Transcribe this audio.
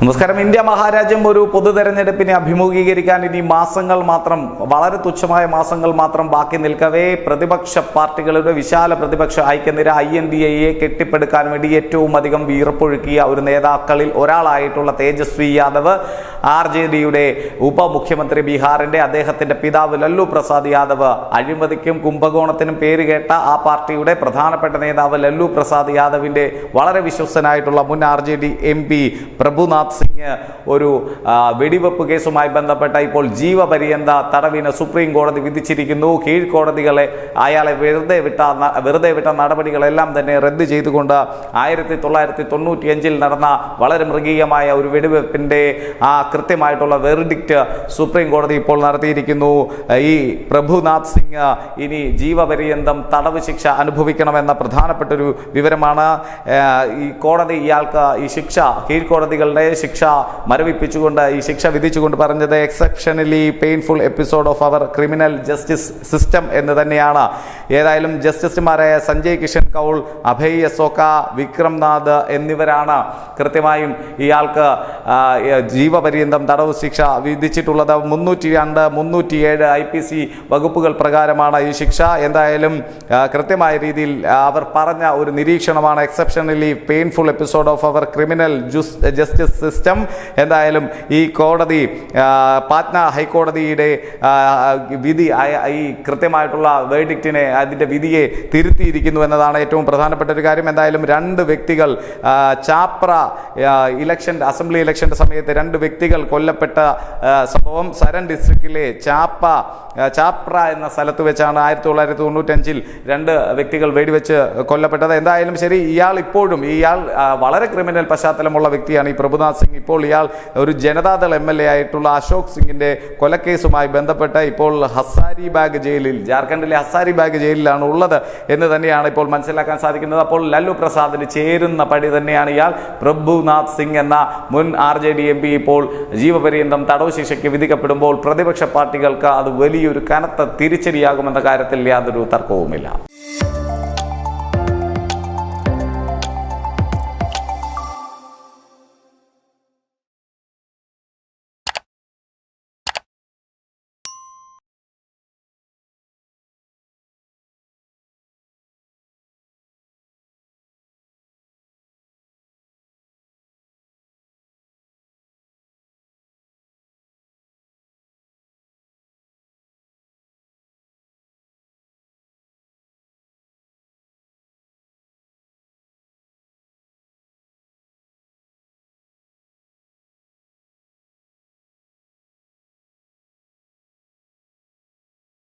നമസ്കാരം. ഇന്ത്യ മഹാരാജ്യം ഒരു പൊതു തെരഞ്ഞെടുപ്പിനെ അഭിമുഖീകരിക്കാൻ ഇനി മാസങ്ങൾ മാത്രം, വളരെ തുച്ഛമായ മാസങ്ങൾ മാത്രം ബാക്കി നിൽക്കവേ പ്രതിപക്ഷ പാർട്ടികളുടെ വിശാല പ്രതിപക്ഷ ഐക്യനിര INDA കെട്ടിപ്പടുക്കാൻ വേണ്ടി ഏറ്റവും അധികം വീർപ്പൊഴുക്കിയ ഒരു നേതാക്കളിൽ ഒരാളായിട്ടുള്ള തേജസ്വി യാദവ്, RJDയുടെ ഉപമുഖ്യമന്ത്രി ബീഹാറിന്റെ അദ്ദേഹത്തിന്റെ പിതാവ് ലല്ലു പ്രസാദ് യാദവ്, അഴിമതിക്കും കുംഭകോണത്തിനും പേരുകേട്ട ആ പാർട്ടിയുടെ പ്രധാനപ്പെട്ട നേതാവ് ലല്ലു പ്രസാദ് യാദവിന്റെ വളരെ വിശ്വസ്തനായിട്ടുള്ള മുൻ RJD MP പ്രഭുനാഥ് സിംഗ് ഒരു വെടിവെപ്പ് കേസുമായി ബന്ധപ്പെട്ട ഇപ്പോൾ ജീവപര്യന്ത തടവിന് സുപ്രീം കോടതി വിധിച്ചിരിക്കുന്നു. കീഴ്ക്കോടതികളെ അയാളെ വെറുതെ വിട്ട നടപടികളെല്ലാം തന്നെ റദ്ദ് ചെയ്തുകൊണ്ട് 1995 നടന്ന വളരെ മൃഗീയമായ ഒരു വെടിവെപ്പിന്റെ കൃത്യമായിട്ടുള്ള വെർഡിക്റ്റ് സുപ്രീം കോടതി ഇപ്പോൾ നടത്തിയിരിക്കുന്നു. ഈ പ്രഭുനാഥ് സിംഗ് ഇനി ജീവപര്യന്തം തടവ് ശിക്ഷ അനുഭവിക്കണമെന്ന പ്രധാനപ്പെട്ട ഒരു വിവരമാണ്. ഈ കോടതി ഇയാൾക്ക് ഈ ശിക്ഷ, കീഴ്ക്കോടതികളുടെ ശിക്ഷ മരവിപ്പിച്ചുകൊണ്ട് ഈ ശിക്ഷ വിധിച്ചുകൊണ്ട് പറഞ്ഞത് exceptionally painful episode of our criminal justice system എന്ന് തന്നെയാണ്. ഏതായാലും ജസ്റ്റിസുമാരായ സഞ്ജയ് കിഷൻ കൗൾ, അഭയ് അസോക, വിക്രംനാഥ് എന്നിവരാണ് കൃത്യമായും ഇയാൾക്ക് ജീവപര്യന്തം തടവ് ശിക്ഷ വിധിച്ചിട്ടുള്ളത്. 302, 307 IPC വകുപ്പുകൾ പ്രകാരമാണ് ഈ ശിക്ഷ. എന്തായാലും കൃത്യമായ രീതിയിൽ അവർ പറഞ്ഞ ഒരു നിരീക്ഷണമാണ് exceptionally painful episode of our criminal justice system. എന്തായാലും ഈ കോടതി, പാറ്റ്ന ഹൈക്കോടതിയുടെ വിധി, ഈ കൃത്യമായിട്ടുള്ള വേർഡിക്റ്റിനെ, അതിൻ്റെ വിധിയെ തിരുത്തിയിരിക്കുന്നു എന്നതാണ് ഏറ്റവും പ്രധാനപ്പെട്ട ഒരു കാര്യം. എന്തായാലും 2 വ്യക്തികൾ ചാപ്ര അസംബ്ലി ഇലക്ഷൻ്റെ സമയത്ത് 2 വ്യക്തികൾ കൊല്ലപ്പെട്ട സംഭവം സരൺ ഡിസ്ട്രിക്റ്റിലെ ചാപ്ര എന്ന സ്ഥലത്ത് വെച്ചാണ് 1995 2 വ്യക്തികൾ വെടിവെച്ച് കൊല്ലപ്പെട്ടത്. എന്തായാലും ശരി, ഇയാൾ വളരെ ക്രിമിനൽ പശ്ചാത്തലമുള്ള വ്യക്തിയാണ് ഈ പ്രഭുനാഥ് സിംഗ്. ഇപ്പോൾ ഇയാൾ ഒരു ജനതാദൾ MLA ആയിട്ടുള്ള അശോക് സിംഗിന്റെ കൊലക്കേസുമായി ബന്ധപ്പെട്ട് ഇപ്പോൾ ഹസാരിബാഗ് ജയിലിൽ, ജാർഖണ്ഡിലെ ഹസാരിബാഗ് ജയിലിലാണ് ഉള്ളത് എന്ന് തന്നെയാണ് ഇപ്പോൾ മനസ്സിലാക്കാൻ സാധിക്കുന്നത്. അപ്പോൾ ലല്ലു പ്രസാദിന് ചേരുന്ന പടി തന്നെയാണ് ഇയാൾ. പ്രഭുനാഥ് സിംഗ് എന്ന മുൻ RJD MP ഇപ്പോൾ ജീവപര്യന്തം തടവ് ശിക്ഷയ്ക്ക് വിധിക്കപ്പെടുമ്പോൾ പ്രതിപക്ഷ പാർട്ടികൾക്ക് അത് വലിയൊരു കനത്ത തിരിച്ചടിയാകുമെന്ന കാര്യത്തിൽ യാതൊരു തർക്കവുമില്ല.